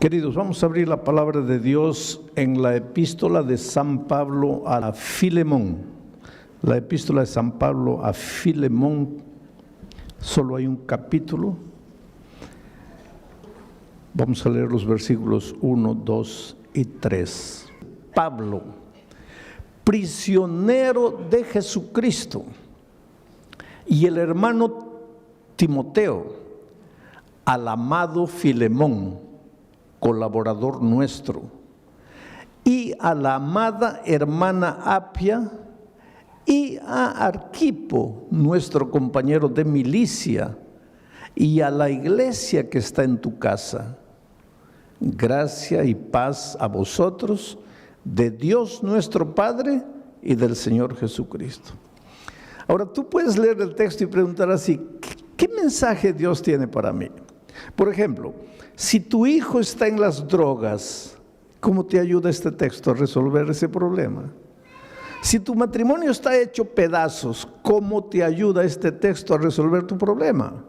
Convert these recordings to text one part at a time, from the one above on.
Queridos, vamos a abrir la palabra de Dios en la epístola de San Pablo a Filemón. La epístola de San Pablo a Filemón, solo hay un capítulo. Vamos a leer los versículos 1, 2 y 3. Pablo, prisionero de Jesucristo, y el hermano Timoteo, al amado Filemón, colaborador nuestro, y a la amada hermana Apia, y a Arquipo, nuestro compañero de milicia, y a la iglesia que está en tu casa. Gracia y paz a vosotros, de Dios nuestro Padre y del Señor Jesucristo. Ahora tú puedes leer el texto y preguntar así, ¿qué mensaje Dios tiene para mí? Por ejemplo, si tu hijo está en las drogas, ¿cómo te ayuda este texto a resolver ese problema? Si tu matrimonio está hecho pedazos, ¿cómo te ayuda este texto a resolver tu problema?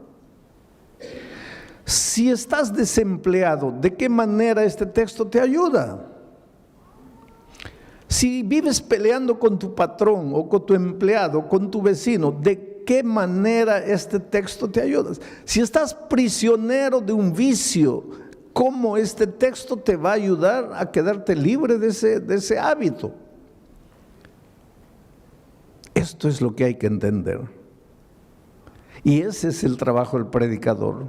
Si estás desempleado, ¿de qué manera este texto te ayuda? Si vives peleando con tu patrón o con tu empleado, con tu vecino, ¿de qué manera este texto te ayuda? Si estás prisionero de un vicio, ¿cómo este texto te va a ayudar a quedarte libre de ese hábito? Esto es lo que hay que entender. Y ese es el trabajo del predicador.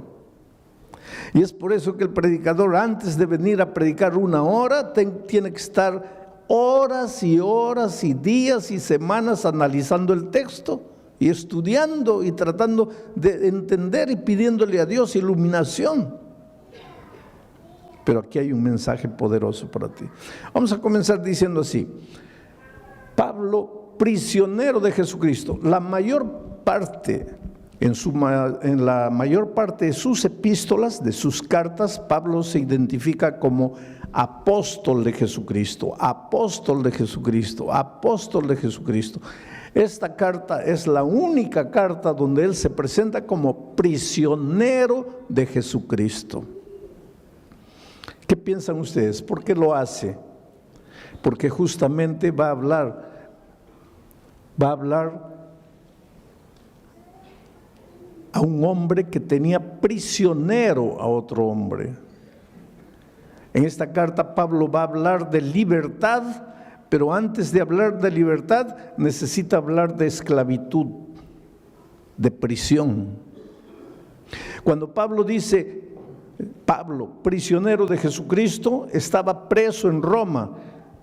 Y es por eso que el predicador, antes de venir a predicar una hora, tiene que estar horas y horas y días y semanas analizando el texto y estudiando y tratando de entender y pidiéndole a Dios iluminación. Pero aquí hay un mensaje poderoso para ti. Vamos a comenzar diciendo así: Pablo, prisionero de Jesucristo. La mayor parte, en la mayor parte de sus epístolas, de sus cartas, Pablo se identifica como apóstol de Jesucristo, apóstol de Jesucristo, apóstol de Jesucristo. Esta carta es la única carta donde él se presenta como prisionero de Jesucristo. ¿Qué piensan ustedes? ¿Por qué lo hace? Porque justamente va a hablar a un hombre que tenía prisionero a otro hombre. En esta carta Pablo va a hablar de libertad, pero antes de hablar de libertad necesita hablar de esclavitud, de prisión. Cuando Pablo dice, Pablo, prisionero de Jesucristo, estaba preso en Roma,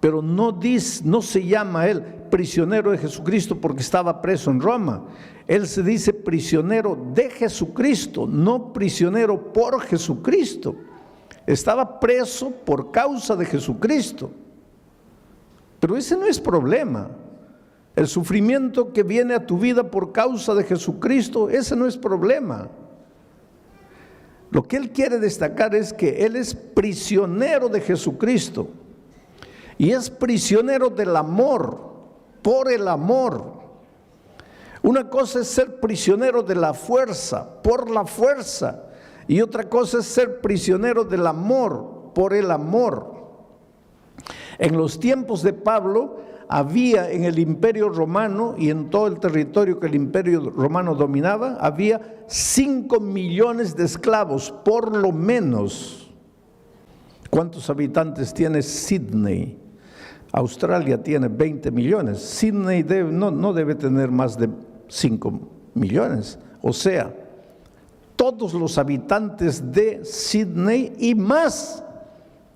pero no se llama él prisionero de Jesucristo porque estaba preso en Roma. Él se dice prisionero de Jesucristo, no prisionero por Jesucristo. Estaba preso por causa de Jesucristo. Pero ese no es problema. El sufrimiento que viene a tu vida por causa de Jesucristo, ese no es problema. Lo que él quiere destacar es que él es prisionero de Jesucristo. Y es prisionero del amor, por el amor. Una cosa es ser prisionero de la fuerza, por la fuerza. Y otra cosa es ser prisionero del amor, por el amor. En los tiempos de Pablo había en el Imperio Romano y en todo el territorio que el Imperio Romano dominaba, había 5 millones de esclavos, por lo menos. ¿Cuántos habitantes tiene Sydney? Australia tiene 20 millones. Sydney no debe tener más de 5 millones. O sea, todos los habitantes de Sydney y más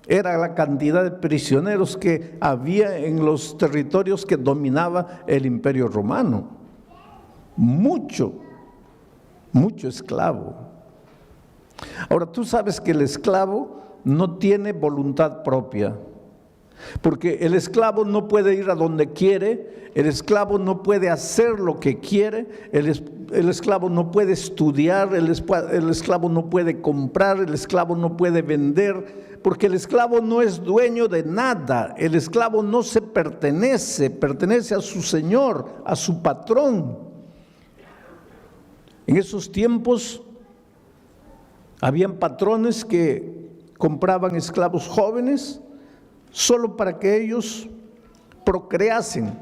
era la cantidad de prisioneros que había en los territorios que dominaba el Imperio Romano. Mucho esclavo. Ahora tú sabes que el esclavo no tiene voluntad propia. Porque el esclavo no puede ir a donde quiere, el esclavo no puede hacer lo que quiere, el esclavo no puede estudiar, el esclavo no puede comprar, el esclavo no puede vender, porque el esclavo no es dueño de nada, el esclavo no se pertenece a su señor, a su patrón. En esos tiempos habían patrones que compraban esclavos jóvenes solo para que ellos procreasen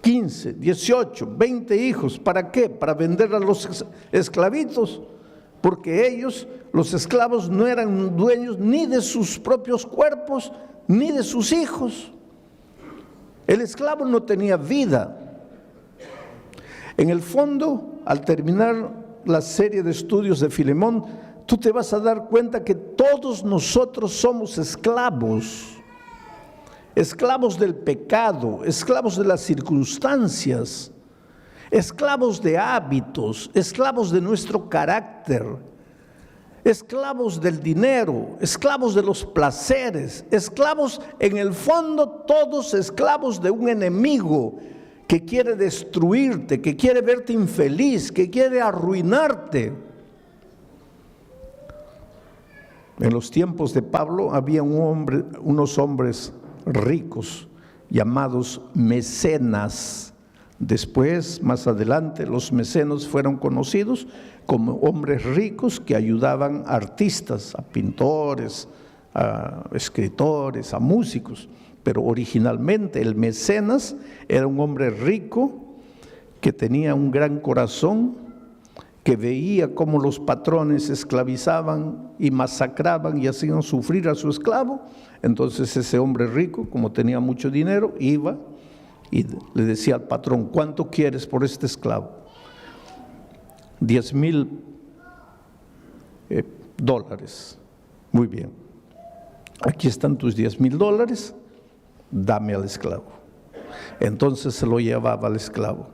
15, 18, 20 hijos. ¿Para qué? Para vender a los esclavitos, porque ellos, los esclavos, no eran dueños ni de sus propios cuerpos, ni de sus hijos. El esclavo no tenía vida. En el fondo, al terminar la serie de estudios de Filemón, tú te vas a dar cuenta que todos nosotros somos esclavos. Esclavos del pecado, esclavos de las circunstancias, esclavos de hábitos, esclavos de nuestro carácter, esclavos del dinero, esclavos de los placeres, esclavos, en el fondo, todos esclavos de un enemigo que quiere destruirte, que quiere verte infeliz, que quiere arruinarte. En los tiempos de Pablo había unos hombres ricos llamados mecenas. Después, más adelante, los mecenas fueron conocidos como hombres ricos que ayudaban a artistas, a pintores, a escritores, a músicos. Pero originalmente el mecenas era un hombre rico que tenía un gran corazón, que veía cómo los patrones esclavizaban y masacraban y hacían sufrir a su esclavo. Entonces ese hombre rico, como tenía mucho dinero, iba y le decía al patrón: ¿cuánto quieres por este esclavo? 10,000 dólares. Muy bien, aquí están tus 10,000 dólares, dame al esclavo. Entonces se lo llevaba al esclavo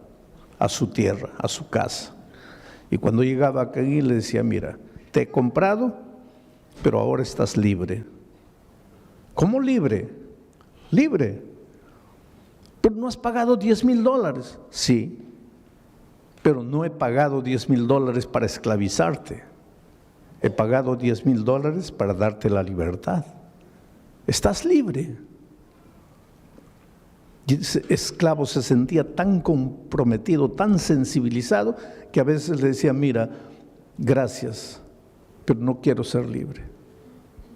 a su tierra, a su casa. Y cuando llegaba aquí le decía: mira, te he comprado, pero ahora estás libre. ¿Cómo libre? Libre. Pero no has pagado 10,000 dólares. Sí, pero no he pagado 10,000 dólares para esclavizarte. He pagado 10,000 dólares para darte la libertad. Estás libre. Y ese esclavo se sentía tan comprometido, tan sensibilizado, que a veces le decía: mira, gracias, pero no quiero ser libre.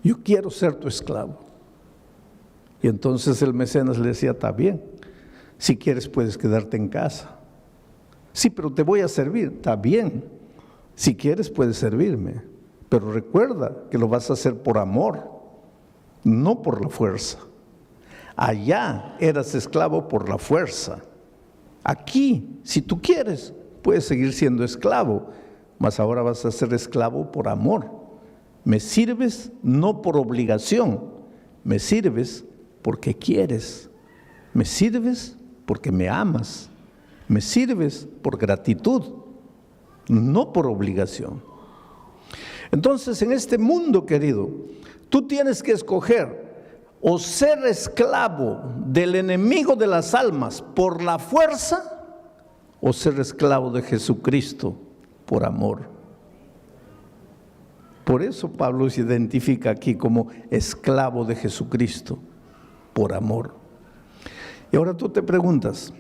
Yo quiero ser tu esclavo. Y entonces el mecenas le decía: está bien, si quieres puedes quedarte en casa. Sí, pero te voy a servir. Está bien, si quieres puedes servirme, pero recuerda que lo vas a hacer por amor, no por la fuerza. Allá eras esclavo por la fuerza. Aquí, si tú quieres, puedes seguir siendo esclavo, mas ahora vas a ser esclavo por amor. Me sirves no por obligación, me sirves porque quieres, me sirves porque me amas, me sirves por gratitud, no por obligación. Entonces, en este mundo, querido, tú tienes que escoger o ser esclavo del enemigo de las almas por la fuerza, o ser esclavo de Jesucristo por amor. Por eso Pablo se identifica aquí como esclavo de Jesucristo por amor. Y ahora tú te preguntas: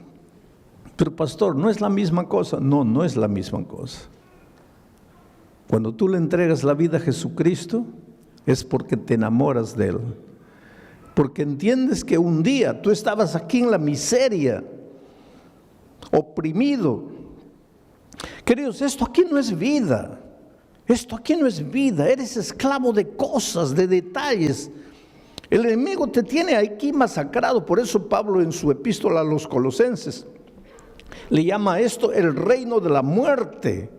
pero pastor, ¿no es la misma cosa? No, no es la misma cosa. Cuando tú le entregas la vida a Jesucristo, es porque te enamoras de Él. Porque entiendes que un día tú estabas aquí en la miseria, oprimido. Queridos, esto aquí no es vida. Esto aquí no es vida. Eres esclavo de cosas, de detalles. El enemigo te tiene aquí masacrado. Por eso Pablo, en su epístola a los Colosenses, le llama a esto el reino de la muerte.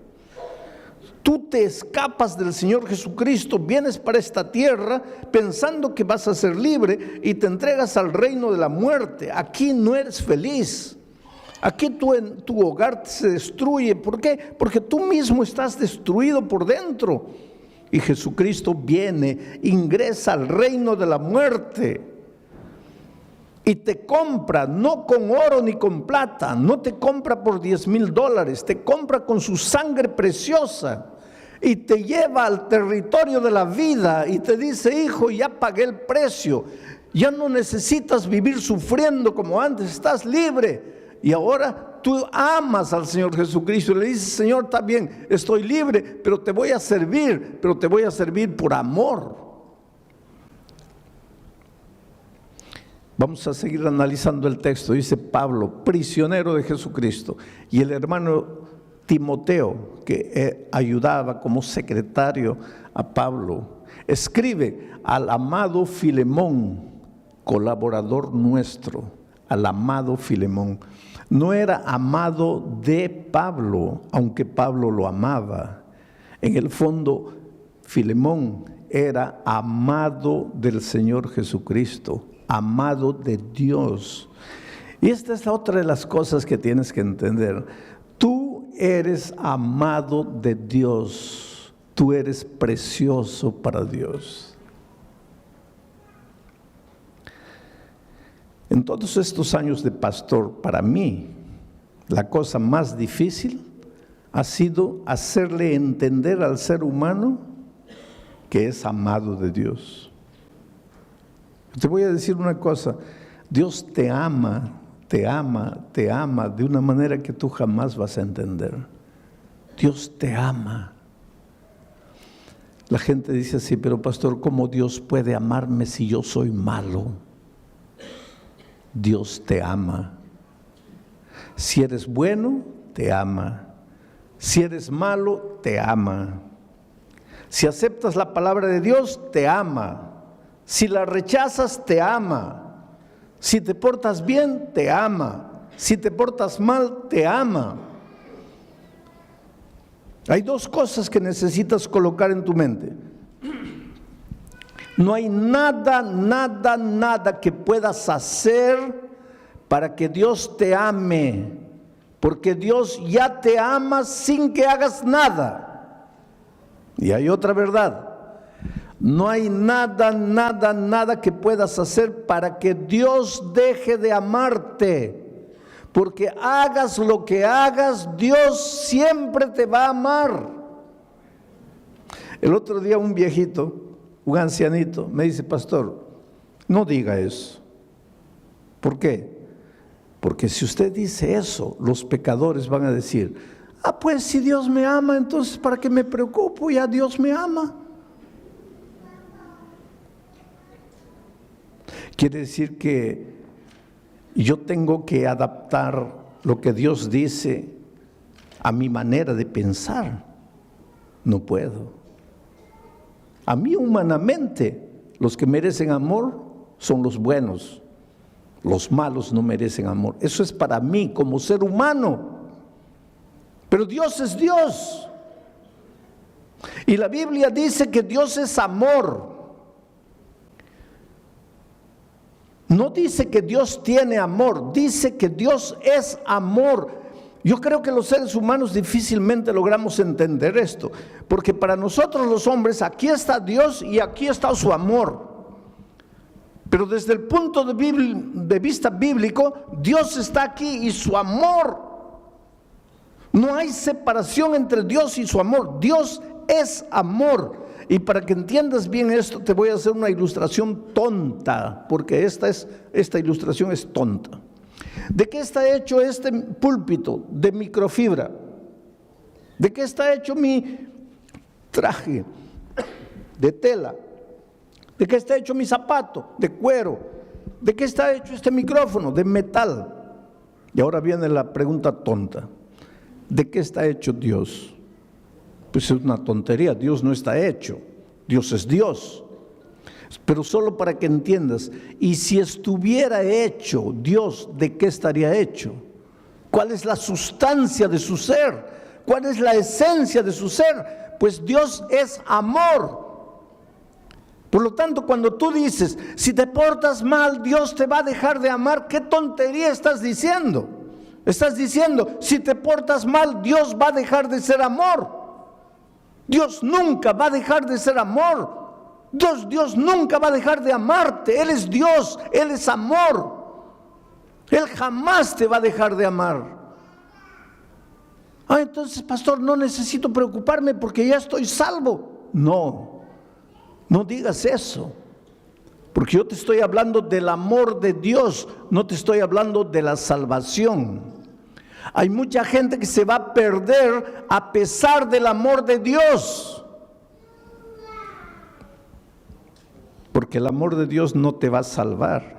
Tú te escapas del Señor Jesucristo, vienes para esta tierra pensando que vas a ser libre y te entregas al reino de la muerte. Aquí no eres feliz. Aquí tu hogar se destruye. ¿Por qué? Porque tú mismo estás destruido por dentro. Y Jesucristo viene, ingresa al reino de la muerte y te compra, no con oro ni con plata, no te compra por 10,000 dólares, te compra con su sangre preciosa y te lleva al territorio de la vida y te dice: hijo, ya pagué el precio, ya no necesitas vivir sufriendo como antes, estás libre. Y ahora tú amas al Señor Jesucristo y le dices: Señor, está bien, estoy libre, pero te voy a servir por amor. Vamos a seguir analizando el texto. Dice Pablo, prisionero de Jesucristo, y el hermano Timoteo, que ayudaba como secretario a Pablo, escribe al amado Filemón, colaborador nuestro, al amado Filemón. No era amado de Pablo, aunque Pablo lo amaba. En el fondo, Filemón era amado del Señor Jesucristo, amado de Dios. Y esta es otra de las cosas que tienes que entender. Tú eres amado de Dios, tú eres precioso para Dios. En todos estos años de pastor, para mí, la cosa más difícil ha sido hacerle entender al ser humano que es amado de Dios. Te voy a decir una cosa, Dios te ama, te ama, te ama de una manera que tú jamás vas a entender. Dios te ama. La gente dice así, pero pastor, ¿cómo Dios puede amarme si yo soy malo? Dios te ama. Si eres bueno, te ama. Si eres malo, te ama. Si aceptas la palabra de Dios, te ama. Si la rechazas, te ama. Si te portas bien, te ama. Si te portas mal, te ama. Hay dos cosas que necesitas colocar en tu mente. No hay nada que puedas hacer para que Dios te ame, porque Dios ya te ama sin que hagas nada. Y hay otra verdad. No hay nada que puedas hacer para que Dios deje de amarte, porque hagas lo que hagas, Dios siempre te va a amar. El otro día un viejito, un ancianito, me dice, pastor, no diga eso. ¿Por qué? Porque si usted dice eso, los pecadores van a decir, pues si Dios me ama, entonces ¿para qué me preocupo? Ya Dios me ama. Quiere decir que yo tengo que adaptar lo que Dios dice a mi manera de pensar. No puedo. A mí humanamente, los que merecen amor son los buenos. Los malos no merecen amor. Eso es para mí como ser humano. Pero Dios es Dios. Y la Biblia dice que Dios es amor. No dice que Dios tiene amor, dice que Dios es amor. Yo creo que los seres humanos difícilmente logramos entender esto, porque para nosotros los hombres aquí está Dios y aquí está su amor. Pero desde el punto de vista bíblico, Dios está aquí y su amor. No hay separación entre Dios y su amor. Dios es amor. Y para que entiendas bien esto, te voy a hacer una ilustración tonta, porque esta ilustración es tonta. ¿De qué está hecho este púlpito? De microfibra. ¿De qué está hecho mi traje? De tela. ¿De qué está hecho mi zapato? De cuero. ¿De qué está hecho este micrófono? De metal. Y ahora viene la pregunta tonta. ¿De qué está hecho Dios? Pues es una tontería, Dios no está hecho, Dios es Dios. Pero solo para que entiendas, y si estuviera hecho Dios, ¿de qué estaría hecho? ¿Cuál es la sustancia de su ser? ¿Cuál es la esencia de su ser? Pues Dios es amor. Por lo tanto, cuando tú dices, si te portas mal, Dios te va a dejar de amar, ¿qué tontería estás diciendo? Estás diciendo, si te portas mal, Dios va a dejar de ser amor. Dios nunca va a dejar de ser amor. Dios nunca va a dejar de amarte. Él es Dios, Él es amor. Él jamás te va a dejar de amar. Entonces, pastor, no necesito preocuparme porque ya estoy salvo. No digas eso. Porque yo te estoy hablando del amor de Dios, no te estoy hablando de la salvación. Hay mucha gente que se va a perder a pesar del amor de Dios. Porque el amor de Dios no te va a salvar.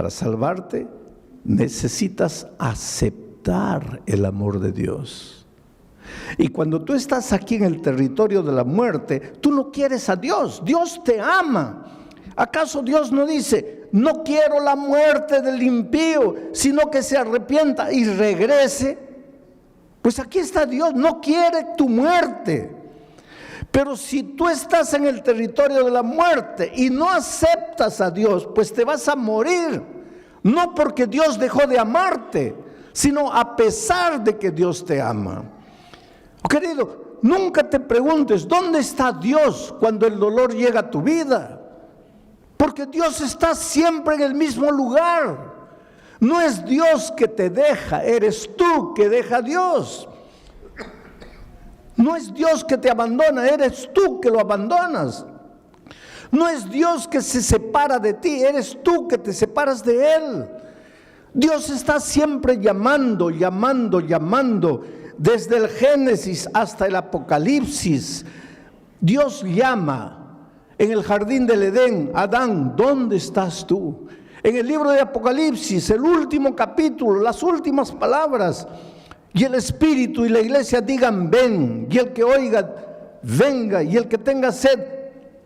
para salvarte, necesitas aceptar el amor de Dios. Y cuando tú estás aquí en el territorio de la muerte, tú no quieres a Dios. Dios te ama. ¿Acaso Dios no dice, no quiero la muerte del impío, sino que se arrepienta y regrese? Pues aquí está Dios, no quiere tu muerte. Pero si tú estás en el territorio de la muerte y no aceptas a Dios, pues te vas a morir. No porque Dios dejó de amarte, sino a pesar de que Dios te ama. Querido, nunca te preguntes, ¿dónde está Dios cuando el dolor llega a tu vida? Porque Dios está siempre en el mismo lugar. No es Dios que te deja, eres tú que deja a Dios. No es Dios que te abandona, eres tú que lo abandonas. No es Dios que se separa de ti, eres tú que te separas de Él. Dios está siempre llamando, llamando, llamando. Desde el Génesis hasta el Apocalipsis, Dios llama. En el jardín del Edén, Adán, ¿dónde estás tú? En el libro de Apocalipsis, el último capítulo, las últimas palabras, y el Espíritu y la iglesia digan, ven, y el que oiga, venga, y el que tenga sed,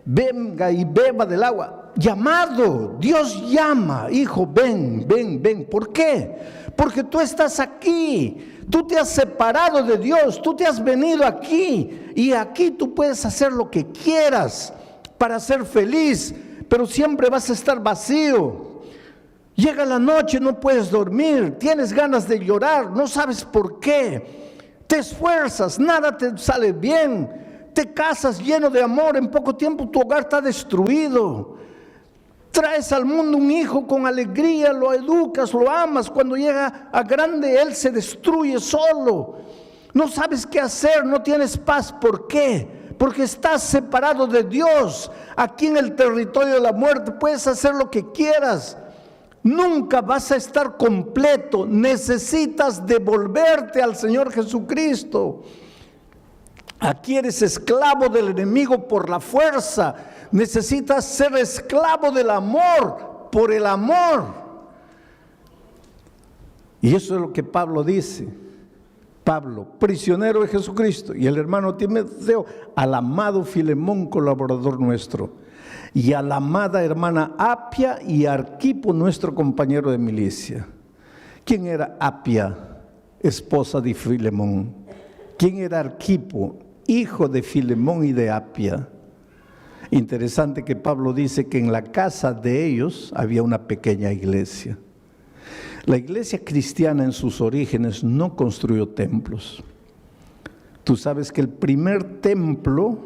venga y beba del agua. Llamado, Dios llama, hijo, ven, ven, ven. ¿Por qué? Porque tú estás aquí, tú te has separado de Dios, tú te has venido aquí, y aquí tú puedes hacer lo que quieras para ser feliz, pero siempre vas a estar vacío. Llega la noche, no puedes dormir, tienes ganas de llorar, no sabes por qué. Te esfuerzas, nada te sale bien, te casas lleno de amor, en poco tiempo tu hogar está destruido. Traes al mundo un hijo con alegría, lo educas, lo amas, cuando llega a grande él se destruye solo. No sabes qué hacer, no tienes paz, ¿por qué? Porque estás separado de Dios. Aquí en el territorio de la muerte puedes hacer lo que quieras. Nunca vas a estar completo. Necesitas devolverte al Señor Jesucristo. Aquí eres esclavo del enemigo por la fuerza. Necesitas ser esclavo del amor por el amor. Y eso es lo que Pablo dice. Pablo, prisionero de Jesucristo, y el hermano Timoteo, al amado Filemón, colaborador nuestro, y a la amada hermana Apia y Arquipo, nuestro compañero de milicia. ¿Quién era Apia, esposa de Filemón? ¿Quién era Arquipo, hijo de Filemón y de Apia? Interesante que Pablo dice que en la casa de ellos había una pequeña iglesia. La iglesia cristiana en sus orígenes no construyó templos. Tú sabes que el primer templo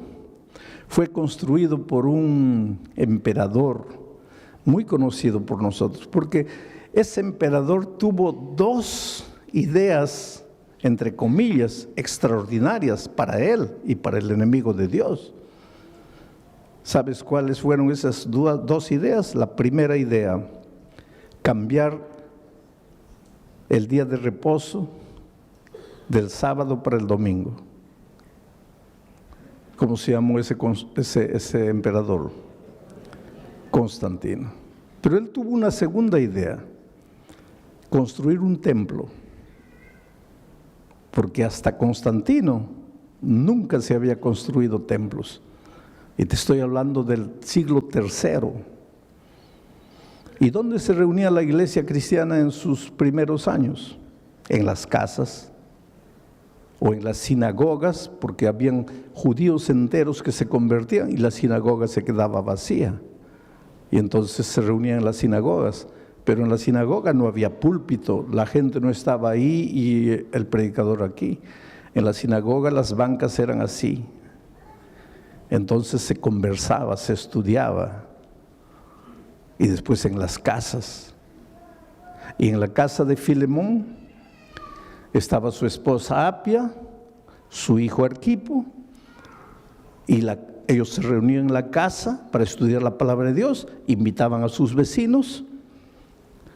fue construido por un emperador muy conocido por nosotros, porque ese emperador tuvo dos ideas, entre comillas, extraordinarias para él y para el enemigo de Dios. ¿Sabes cuáles fueron esas dos ideas? La primera idea, cambiar el día de reposo del sábado para el domingo. ¿Cómo se llamó ese emperador? Constantino. Pero él tuvo una segunda idea, construir un templo, porque hasta Constantino nunca se había construido templos. Y te estoy hablando del siglo III. ¿Y dónde se reunía la iglesia cristiana en sus primeros años? En las casas o en las sinagogas, porque habían judíos enteros que se convertían y la sinagoga se quedaba vacía. Y entonces se reunían en las sinagogas, pero en la sinagoga no había púlpito, la gente no estaba ahí y el predicador aquí. En la sinagoga las bancas eran así. Entonces se conversaba, se estudiaba. Y después en las casas. Y en la casa de Filemón estaba su esposa Apia, su hijo Arquipo, y ellos se reunían en la casa para estudiar la palabra de Dios, invitaban a sus vecinos,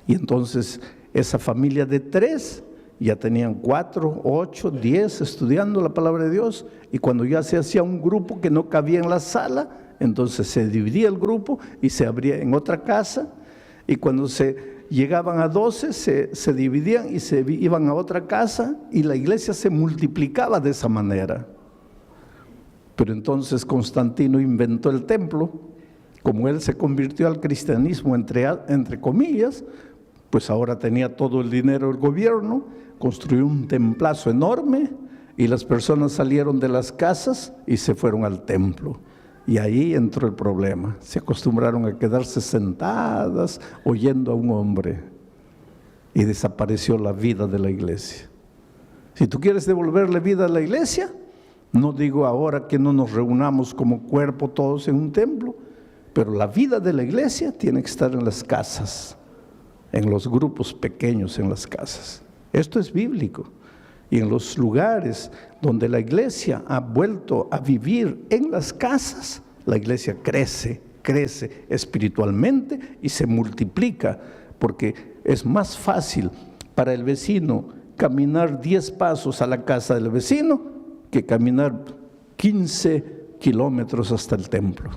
y entonces esa familia de 3 ya tenían 4, 8, 10 estudiando la palabra de Dios, y cuando ya se hacía un grupo que no cabía en la sala, entonces se dividía el grupo y se abría en otra casa, y cuando se llegaban a 12, se dividían y se iban a otra casa y la iglesia se multiplicaba de esa manera. Pero entonces Constantino inventó el templo. Como él se convirtió al cristianismo, entre comillas, pues ahora tenía todo el dinero del gobierno, construyó un templazo enorme y las personas salieron de las casas y se fueron al templo. Y ahí entró el problema. Se acostumbraron a quedarse sentadas oyendo a un hombre y desapareció la vida de la iglesia. Si tú quieres devolverle vida a la iglesia, no digo ahora que no nos reunamos como cuerpo todos en un templo, pero la vida de la iglesia tiene que estar en las casas, en los grupos pequeños en las casas. Esto es bíblico. Y en los lugares donde la iglesia ha vuelto a vivir en las casas, la iglesia crece espiritualmente y se multiplica, porque es más fácil para el vecino caminar 10 pasos a la casa del vecino que caminar 15 kilómetros hasta el templo.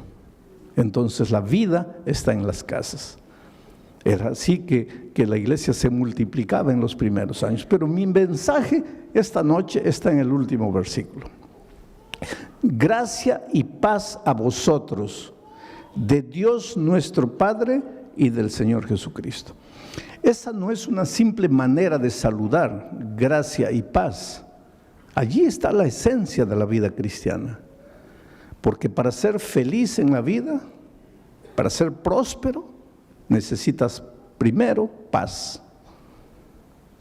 Entonces la vida está en las casas. Era así que la iglesia se multiplicaba en los primeros años. Pero mi mensaje esta noche está en el último versículo. Gracia y paz a vosotros, de Dios nuestro Padre y del Señor Jesucristo. Esa no es una simple manera de saludar, gracia y paz. Allí está la esencia de la vida cristiana. Porque para ser feliz en la vida, para ser próspero, necesitas primero paz.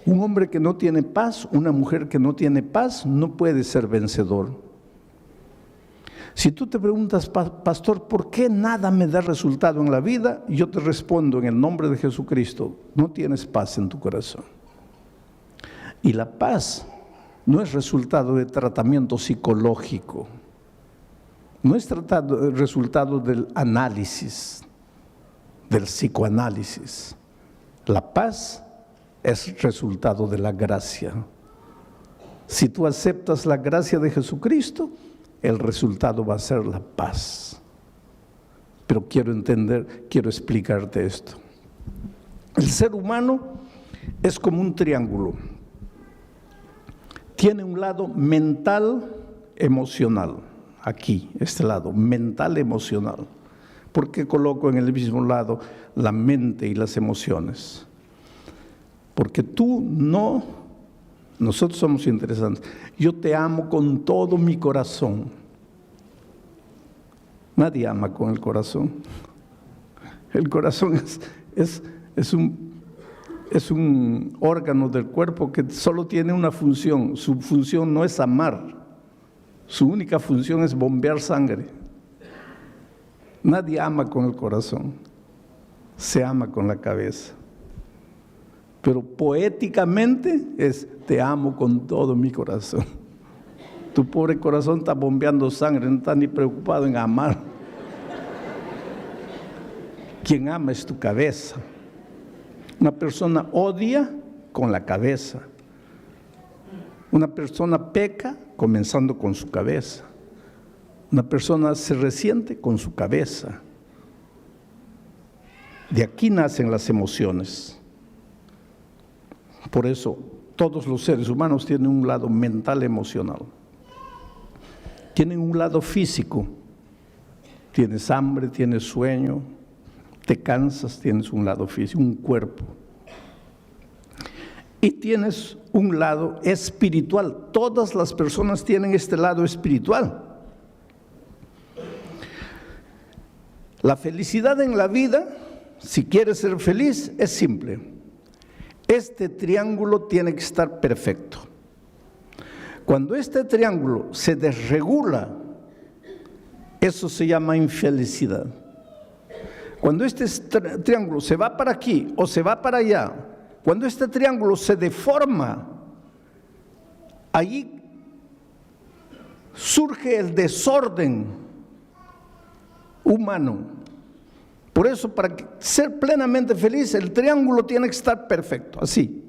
Un hombre que no tiene paz, una mujer que no tiene paz, no puede ser vencedor. Si tú te preguntas, pastor, ¿por qué nada me da resultado en la vida? Yo te respondo en el nombre de Jesucristo, no tienes paz en tu corazón. Y la paz no es resultado de tratamiento psicológico. No es resultado del análisis, del psicoanálisis. La paz es resultado de la gracia. Si tú aceptas la gracia de Jesucristo, el resultado va a ser la paz. Pero quiero explicarte esto. El ser humano es como un triángulo. Tiene un lado mental, emocional. Aquí, este lado, mental, emocional. ¿Por qué coloco en el mismo lado la mente y las emociones? Porque nosotros somos interesantes. Yo te amo con todo mi corazón. Nadie ama con el corazón. El corazón es un órgano del cuerpo que solo tiene una función. Su función no es amar. Su única función es bombear sangre. Nadie ama con el corazón, se ama con la cabeza. Pero poéticamente es, te amo con todo mi corazón. Tu pobre corazón está bombeando sangre, no está ni preocupado en amar. Quien ama es tu cabeza. Una persona odia con la cabeza. Una persona peca comenzando con su cabeza. Una persona se resiente con su cabeza. De aquí nacen las emociones. Por eso todos los seres humanos tienen un lado mental, emocional. Tienen un lado físico. Tienes hambre, tienes sueño, te cansas, tienes un lado físico, un cuerpo. Y tienes un lado espiritual. Todas las personas tienen este lado espiritual. La felicidad en la vida, si quieres ser feliz, es simple. Este triángulo tiene que estar perfecto. Cuando este triángulo se desregula, eso se llama infelicidad. Cuando este triángulo se va para aquí o se va para allá, cuando este triángulo se deforma, allí surge el desorden humano. Por eso, para ser plenamente feliz, el triángulo tiene que estar perfecto, así.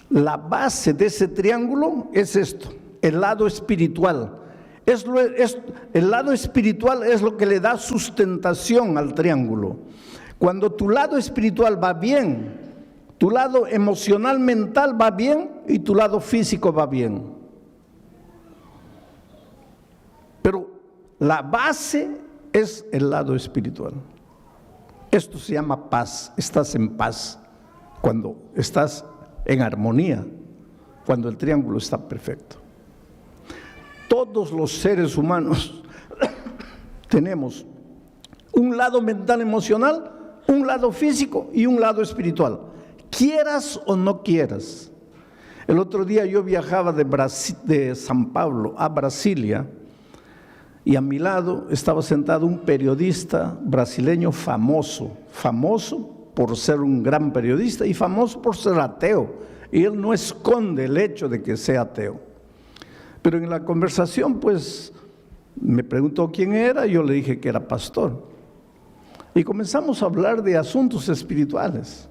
La base de ese triángulo es esto, el lado espiritual. El lado espiritual es lo que le da sustentación al triángulo. Cuando tu lado espiritual va bien, tu lado emocional, mental va bien y tu lado físico va bien. Pero la base es el lado espiritual. Esto se llama paz. Estás en paz cuando estás en armonía, cuando el triángulo está perfecto. Todos los seres humanos tenemos un lado mental emocional, un lado físico y un lado espiritual, quieras o no quieras. El otro día yo viajaba de San Pablo a Brasilia y a mi lado estaba sentado un periodista brasileño famoso por ser un gran periodista y famoso por ser ateo, y él no esconde el hecho de que sea ateo. Pero en la conversación pues me preguntó quién era y yo le dije que era pastor. Y comenzamos a hablar de asuntos espirituales.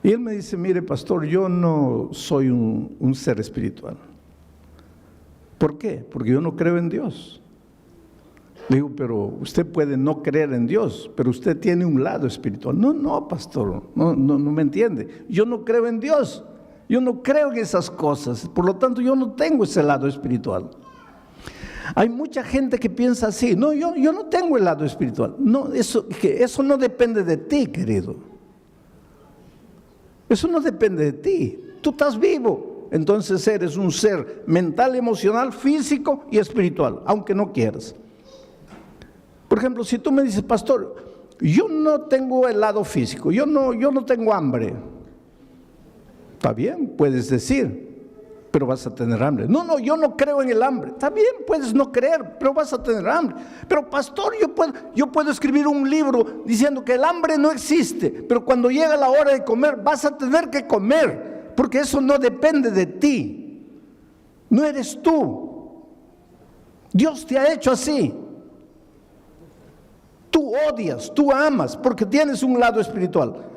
Y él me dice, mire pastor, yo no soy un ser espiritual. ¿Por qué? Porque yo no creo en Dios. Le digo, pero usted puede no creer en Dios, pero usted tiene un lado espiritual. No, pastor, no me entiende. Yo no creo en Dios, yo no creo en esas cosas, por lo tanto yo no tengo ese lado espiritual. Hay mucha gente que piensa así, no, yo no tengo el lado espiritual. No, eso no depende de ti, querido. Eso no depende de ti. Tú estás vivo, entonces eres un ser mental, emocional, físico y espiritual, aunque no quieras. Por ejemplo, si tú me dices, pastor, yo no tengo el lado físico, yo no tengo hambre. Está bien, puedes decir, pero vas a tener hambre. No, yo no creo en el hambre. Está bien, puedes no creer, pero vas a tener hambre. Pero pastor, yo puedo escribir un libro diciendo que el hambre no existe, pero cuando llega la hora de comer, vas a tener que comer, porque eso no depende de ti. No eres tú. Dios te ha hecho así. Tú odias, tú amas, porque tienes un lado espiritual.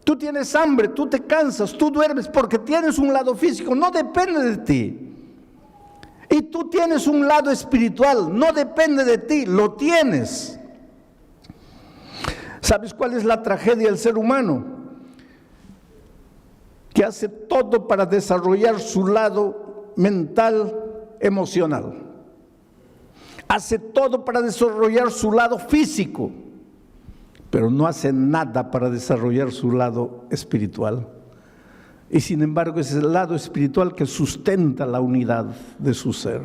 Tú tienes hambre, tú te cansas, tú duermes, porque tienes un lado físico, no depende de ti. Y tú tienes un lado espiritual, no depende de ti, lo tienes. ¿Sabes cuál es la tragedia del ser humano? Que hace todo para desarrollar su lado mental, emocional. Hace todo para desarrollar su lado físico, pero no hace nada para desarrollar su lado espiritual. Y sin embargo es el lado espiritual que sustenta la unidad de su ser.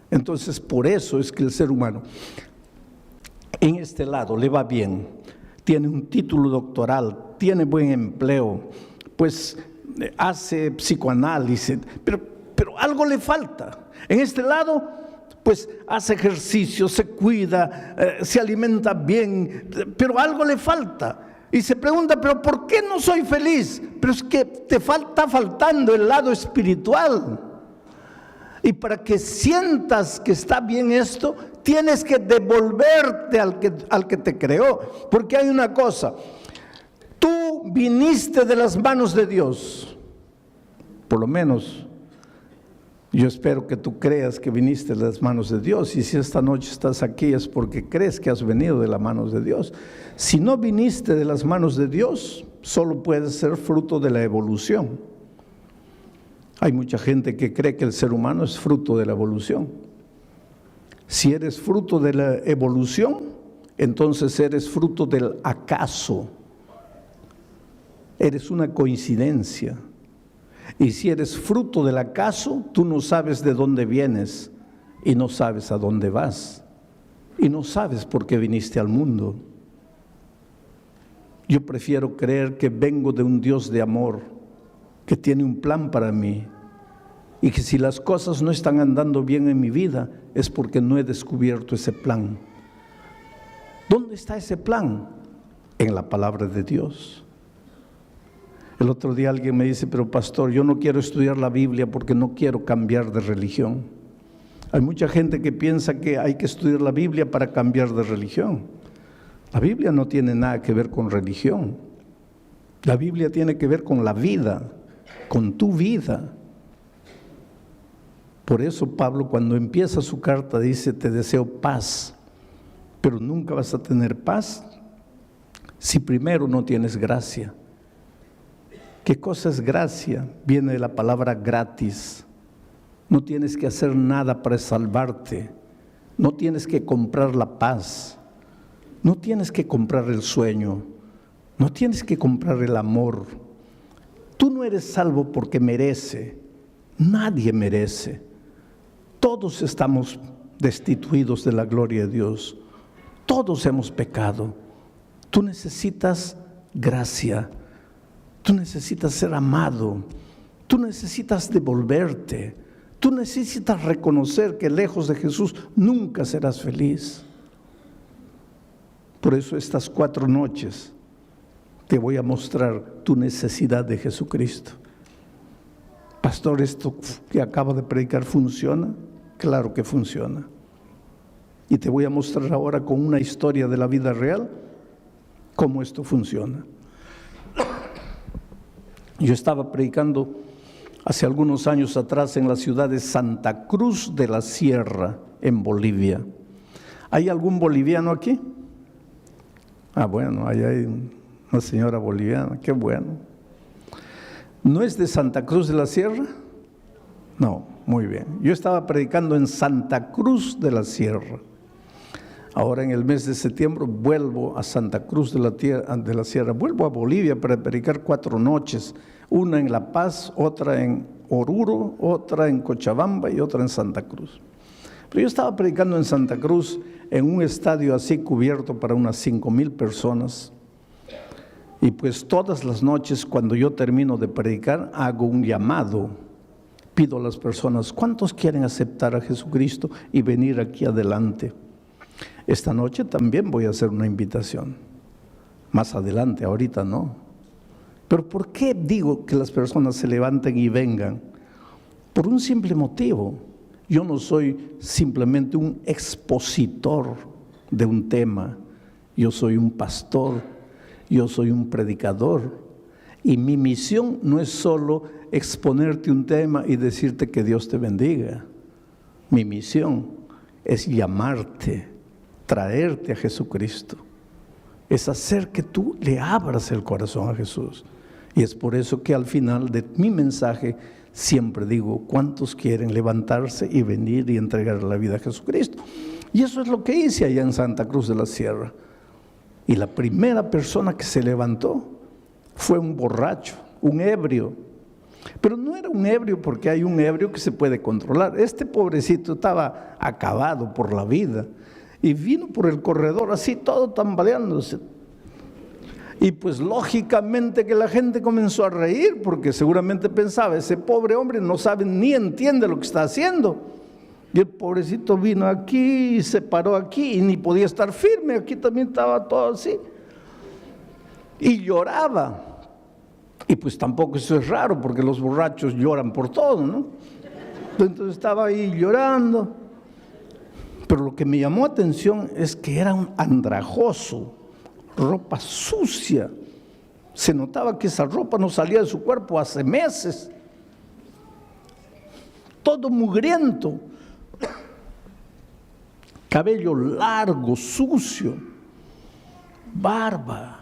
Entonces por eso es que el ser humano en este lado le va bien, tiene un título doctoral, tiene buen empleo, pues hace psicoanálisis, pero algo le falta. En este lado pues hace ejercicio, se cuida, se alimenta bien, pero algo le falta. Y se pregunta, pero ¿por qué no soy feliz? Pero es que te está faltando el lado espiritual. Y para que sientas que está bien esto, tienes que devolverte al que te creó. Porque hay una cosa, tú viniste de las manos de Dios, por lo menos. Yo espero que tú creas que viniste de las manos de Dios, y si esta noche estás aquí es porque crees que has venido de las manos de Dios. Si no viniste de las manos de Dios, solo puedes ser fruto de la evolución. Hay mucha gente que cree que el ser humano es fruto de la evolución. Si eres fruto de la evolución, entonces eres fruto del acaso. Eres una coincidencia. Y si eres fruto del acaso, tú no sabes de dónde vienes y no sabes a dónde vas y no sabes por qué viniste al mundo. Yo prefiero creer que vengo de un Dios de amor, que tiene un plan para mí, y que si las cosas no están andando bien en mi vida es porque no he descubierto ese plan. ¿Dónde está ese plan? En la palabra de Dios. El otro día alguien me dice, pero pastor, yo no quiero estudiar la Biblia porque no quiero cambiar de religión. Hay mucha gente que piensa que hay que estudiar la Biblia para cambiar de religión. La Biblia no tiene nada que ver con religión. La Biblia tiene que ver con la vida, con tu vida. Por eso Pablo, cuando empieza su carta, dice, te deseo paz, pero nunca vas a tener paz si primero no tienes gracia? ¿Qué cosa es gracia? Viene de la palabra gratis. No tienes que hacer nada para salvarte. No tienes que comprar la paz. No tienes que comprar el sueño. No tienes que comprar el amor. Tú no eres salvo porque merece. Nadie merece. Todos estamos destituidos de la gloria de Dios. Todos hemos pecado. Tú necesitas gracia. Tú necesitas ser amado. Tú necesitas devolverte. Tú necesitas reconocer que lejos de Jesús nunca serás feliz. Por eso estas 4 noches te voy a mostrar tu necesidad de Jesucristo. Pastor, ¿esto que acabo de predicar funciona? Claro que funciona. Y te voy a mostrar ahora con una historia de la vida real cómo esto funciona. Yo estaba predicando hace algunos años atrás en la ciudad de Santa Cruz de la Sierra, en Bolivia. ¿Hay algún boliviano aquí? Bueno, ahí hay una señora boliviana, qué bueno. ¿No es de Santa Cruz de la Sierra? No, muy bien. Yo estaba predicando en Santa Cruz de la Sierra. Ahora en el mes de septiembre vuelvo a Santa Cruz de la Sierra, vuelvo a Bolivia para predicar 4 noches, una en La Paz, otra en Oruro, otra en Cochabamba y otra en Santa Cruz. Pero yo estaba predicando en Santa Cruz en un estadio así cubierto para unas 5,000 personas. Y pues todas las noches cuando yo termino de predicar hago un llamado, pido a las personas, ¿cuántos quieren aceptar a Jesucristo y venir aquí adelante? Esta noche también voy a hacer una invitación, más adelante, ahorita no. Pero ¿por qué digo que las personas se levanten y vengan? Por un simple motivo. Yo no soy simplemente un expositor de un tema, yo soy un pastor, yo soy un predicador. Y mi misión no es solo exponerte un tema y decirte que Dios te bendiga. Mi misión es llamarte, traerte a Jesucristo. Es hacer que tú le abras el corazón a Jesús. Y es por eso que al final de mi mensaje siempre digo, ¿cuántos quieren levantarse y venir y entregar la vida a Jesucristo? Y eso es lo que hice allá en Santa Cruz de la Sierra. Y la primera persona que se levantó fue un borracho, un ebrio. Pero no era un ebrio porque hay un ebrio que se puede controlar. Este pobrecito estaba acabado por la vida y vino por el corredor así todo tambaleándose. Y pues lógicamente que la gente comenzó a reír porque seguramente pensaba, ese pobre hombre no sabe ni entiende lo que está haciendo. Y el pobrecito vino aquí y se paró aquí y ni podía estar firme, aquí también estaba todo así. Y lloraba. Y pues tampoco eso es raro porque los borrachos lloran por todo, ¿no? Entonces estaba ahí llorando. Pero lo que me llamó atención es que era un andrajoso, ropa sucia. Se notaba que esa ropa no salía de su cuerpo hace meses. Todo mugriento. Cabello largo, sucio. Barba.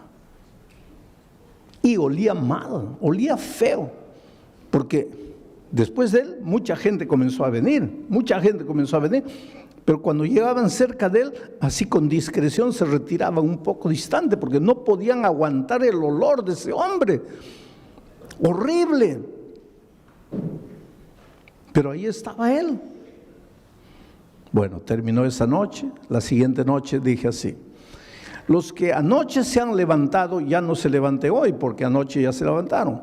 Y olía mal, olía feo. Porque después de él, mucha gente comenzó a venir. Pero cuando llegaban cerca de él, así con discreción se retiraban un poco distante porque no podían aguantar el olor de ese hombre. Horrible. Pero ahí estaba él. Bueno, terminó esa noche. La siguiente noche dije así: los que anoche se han levantado, ya no se levanten hoy porque anoche ya se levantaron.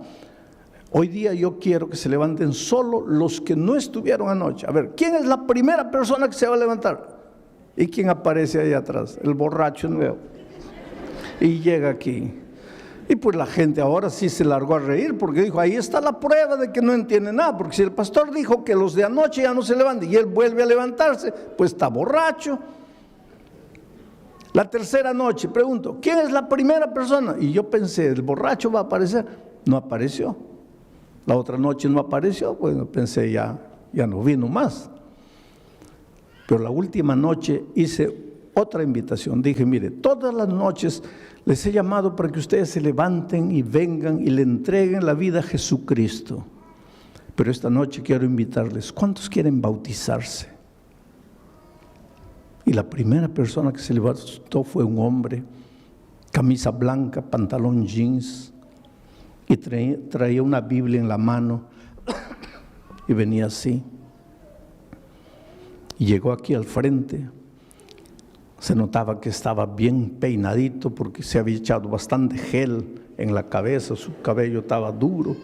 Hoy día yo quiero que se levanten solo los que no estuvieron anoche. A ver, ¿quién es la primera persona que se va a levantar? ¿Y quién aparece ahí atrás? El borracho nuevo. Y llega aquí. Y pues la gente ahora sí se largó a reír porque dijo, ahí está la prueba de que no entiende nada. Porque si el pastor dijo que los de anoche ya no se levantan y él vuelve a levantarse, pues está borracho. La tercera noche, pregunto, ¿quién es la primera persona? Y yo pensé, ¿el borracho va a aparecer? No apareció. La otra noche no apareció, bueno, pensé ya no vino más. Pero la última noche hice otra invitación. Dije, mire, todas las noches les he llamado para que ustedes se levanten y vengan y le entreguen la vida a Jesucristo. Pero esta noche quiero invitarles, ¿cuántos quieren bautizarse? Y la primera persona que se levantó fue un hombre, camisa blanca, pantalón jeans, y traía una Biblia en la mano, y venía así. Y llegó aquí al frente. Se notaba que estaba bien peinadito porque se había echado bastante gel en la cabeza, su cabello estaba duro.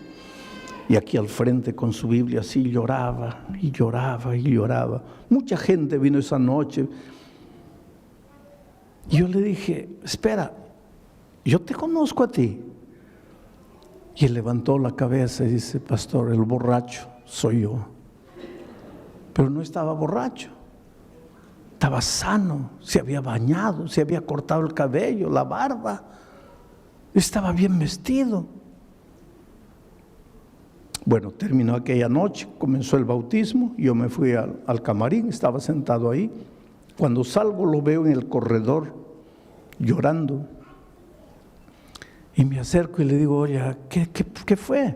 Y aquí al frente con su Biblia así lloraba y lloraba y lloraba. Mucha gente vino esa noche. Y yo le dije, espera, yo te conozco a ti. Y él levantó la cabeza y dice, pastor, el borracho soy yo. Pero no estaba borracho. Estaba sano, se había bañado, se había cortado el cabello, la barba. Estaba bien vestido. Bueno, terminó aquella noche, comenzó el bautismo, yo me fui al camarín, estaba sentado ahí. Cuando salgo lo veo en el corredor, llorando. Y me acerco y le digo, oye, ¿qué fue?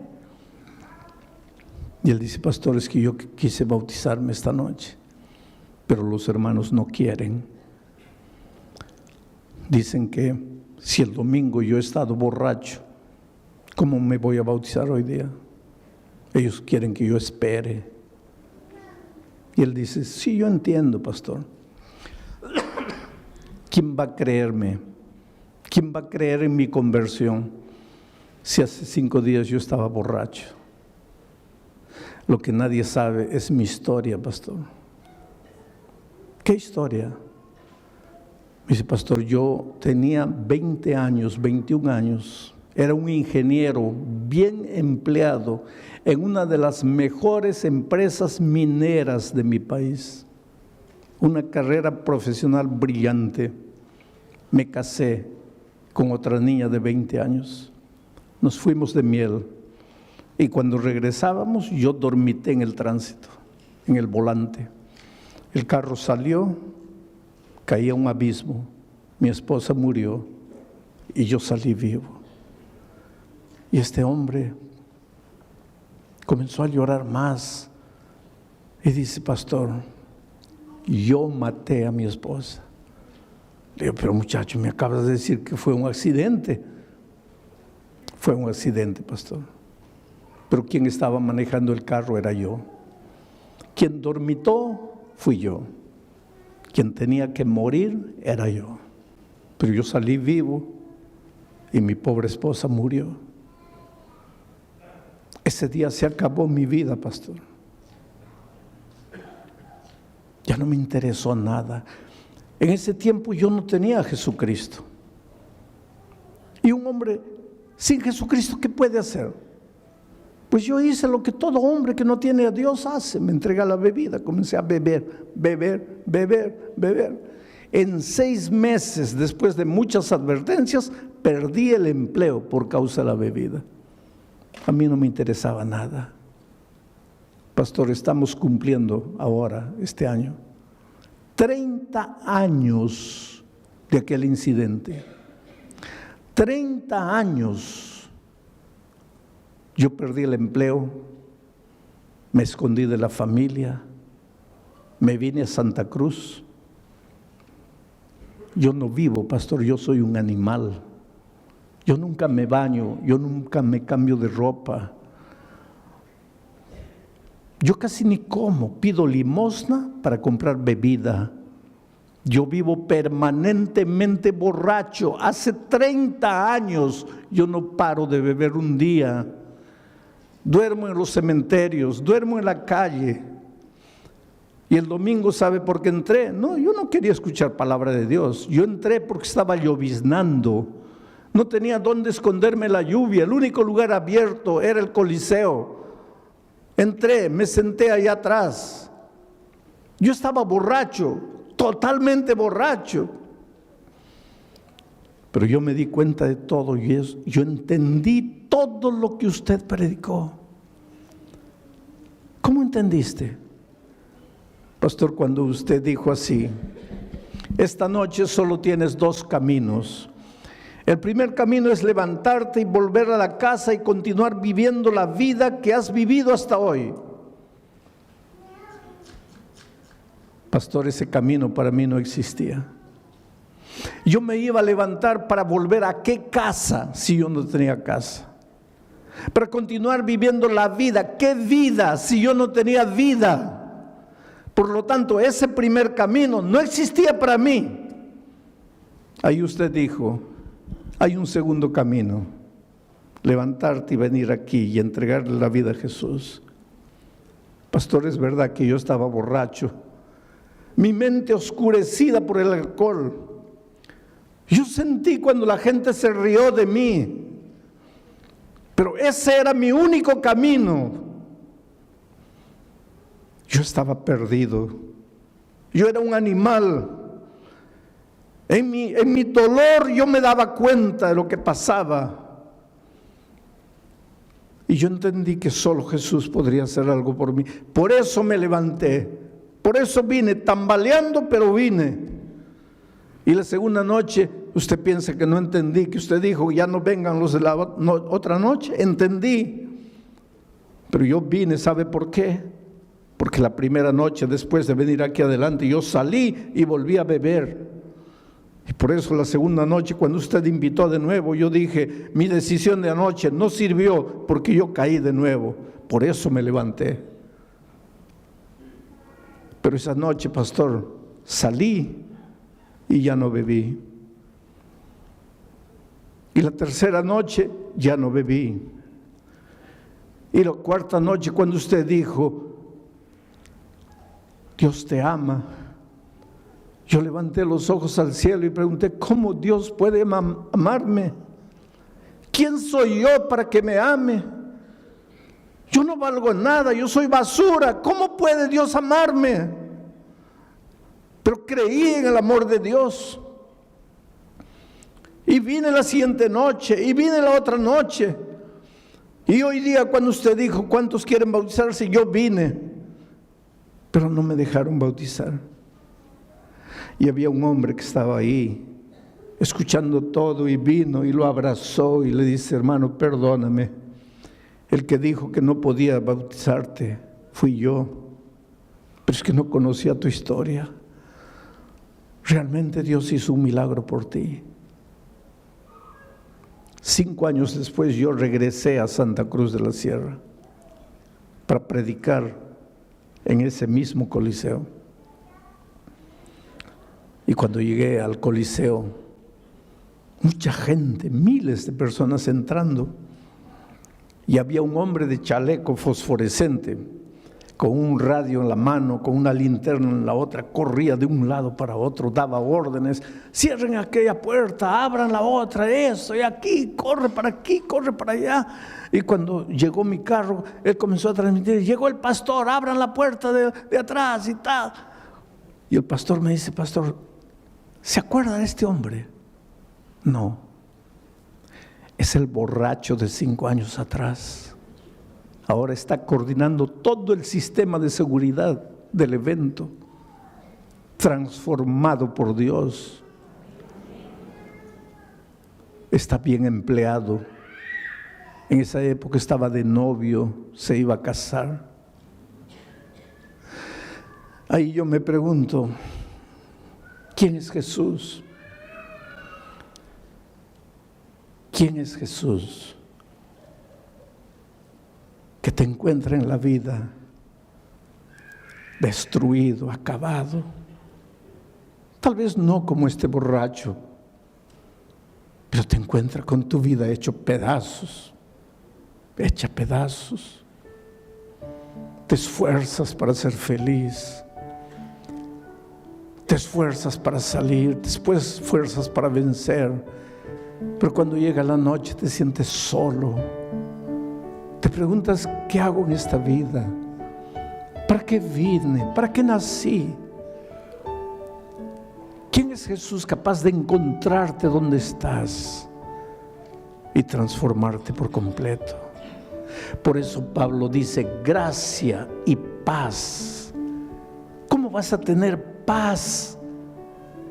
Y él dice, pastor, es que yo quise bautizarme esta noche, pero los hermanos no quieren. Dicen que si el domingo yo he estado borracho, ¿cómo me voy a bautizar hoy día? Ellos quieren que yo espere. Y él dice, sí, yo entiendo, pastor. ¿Quién va a creerme? ¿Quién va a creer en mi conversión si hace 5 días yo estaba borracho? Lo que nadie sabe es mi historia, pastor. ¿Qué historia? Me dice, pastor, yo tenía 20 años, 21 años. Era un ingeniero bien empleado en una de las mejores empresas mineras de mi país. Una carrera profesional brillante. Me casé con otra niña de 20 años. Nos fuimos de miel. Y cuando regresábamos, yo dormité en el tránsito, en el volante. El carro salió, caí a un abismo. Mi esposa murió y yo salí vivo. Y este hombre comenzó a llorar más y dice, pastor, yo maté a mi esposa. Le digo, pero muchacho, me acabas de decir que fue un accidente. Fue un accidente, pastor. Pero quien estaba manejando el carro era yo. Quien dormitó fui yo. Quien tenía que morir era yo. Pero yo salí vivo y mi pobre esposa murió. Ese día se acabó mi vida, pastor. Ya no me interesó nada. En ese tiempo yo no tenía a Jesucristo. Y un hombre sin Jesucristo, ¿qué puede hacer? Pues yo hice lo que todo hombre que no tiene a Dios hace. Me entregué a la bebida, comencé a beber. En 6 meses, después de muchas advertencias, perdí el empleo por causa de la bebida. A mí no me interesaba nada. Pastor, estamos cumpliendo ahora, este año, 30 años de aquel incidente. 30 años. Yo perdí el empleo, me escondí de la familia, me vine a Santa Cruz. Yo no vivo, pastor, yo soy un animal. Yo nunca me baño, yo nunca me cambio de ropa. Yo casi ni como, pido limosna para comprar bebida. Yo vivo permanentemente borracho. Hace 30 años yo no paro de beber un día. Duermo en los cementerios, duermo en la calle. Y el domingo, ¿sabe por qué entré? No, yo no quería escuchar palabra de Dios. Yo entré porque estaba lloviznando. No tenía dónde esconderme la lluvia. El único lugar abierto era el Coliseo. Entré, me senté allá atrás. Yo estaba borracho, totalmente borracho. Pero yo me di cuenta de todo y yo entendí todo lo que usted predicó. ¿Cómo entendiste? Pastor, cuando usted dijo así, Esta noche solo tienes dos caminos. El primer camino es levantarte y volver a la casa y continuar viviendo la vida que has vivido hasta hoy. Pastor, ese camino para mí no existía. Yo me iba a levantar para volver a qué casa si yo no tenía casa. Para continuar viviendo la vida. ¿Qué vida si yo no tenía vida? Por lo tanto, ese primer camino no existía para mí. Ahí usted dijo, hay un segundo camino. Levantarte y venir aquí y entregarle la vida a Jesús. Pastor, es verdad que yo estaba borracho. Mi mente oscurecida por el alcohol. Yo sentí cuando la gente se rió de mí. Pero ese era mi único camino. Yo estaba perdido. Yo era un animal. En mi dolor yo me daba cuenta de lo que pasaba. Y yo entendí que solo Jesús podría hacer algo por mí. Por eso me levanté. Por eso vine, tambaleando, pero vine. Y la segunda noche, usted piensa que no entendí, que usted dijo, ya no vengan los de la otra noche. Entendí. Pero yo vine, ¿sabe por qué? Porque la primera noche, después de venir aquí adelante, yo salí y volví a beber. Y por eso la segunda noche, cuando usted invitó de nuevo, yo dije, mi decisión de anoche no sirvió porque yo caí de nuevo. Por eso me levanté. Pero esa noche, pastor, salí y ya no bebí. Y la tercera noche ya no bebí. Y la cuarta noche, cuando usted dijo, Dios te ama, yo levanté los ojos al cielo y pregunté, ¿cómo Dios puede amarme? ¿Quién soy yo para que me ame? Yo no valgo nada, yo soy basura. ¿Cómo puede Dios amarme? Pero creí en el amor de Dios. Y vine la siguiente noche, y vine la otra noche. Y hoy día cuando usted dijo, ¿cuántos quieren bautizarse? Yo vine, pero no me dejaron bautizar. Y había un hombre que estaba ahí, escuchando todo, y vino y lo abrazó y le dice, hermano, perdóname. El que dijo que no podía bautizarte fui yo, pero es que no conocía tu historia. Realmente Dios hizo un milagro por ti. 5 años después yo regresé a Santa Cruz de la Sierra para predicar en ese mismo coliseo. Y cuando llegué al coliseo, mucha gente, miles de personas entrando, y había un hombre de chaleco fosforescente, con un radio en la mano, con una linterna en la otra, corría de un lado para otro, daba órdenes, cierren aquella puerta, abran la otra, eso, y aquí, corre para allá. Y cuando llegó mi carro, él comenzó a transmitir, llegó el pastor, abran la puerta de atrás y tal. Y el pastor me dice, pastor, ¿se acuerda de este hombre? No, es el borracho de 5 años atrás. Ahora está coordinando todo el sistema de seguridad del evento, transformado por Dios. Está bien empleado. En esa época estaba de novio, se iba a casar. Ahí yo me pregunto, ¿quién es Jesús? ¿Quién es Jesús? Que te encuentra en la vida destruido, acabado. Tal vez no como este borracho, pero te encuentra con tu vida hecha pedazos. Te esfuerzas para ser feliz. Te esfuerzas para salir, después esfuerzas para vencer. Pero cuando llega la noche te sientes solo. Te preguntas, ¿qué hago en esta vida? ¿Para qué vine? ¿Para qué nací? ¿Quién es Jesús capaz de encontrarte donde estás y transformarte por completo? Por eso Pablo dice, gracia y paz. ¿Cómo vas a tener paz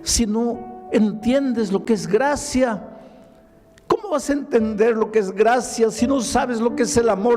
si no entiendes lo que es gracia? ¿Cómo vas a entender lo que es gracia si no sabes lo que es el amor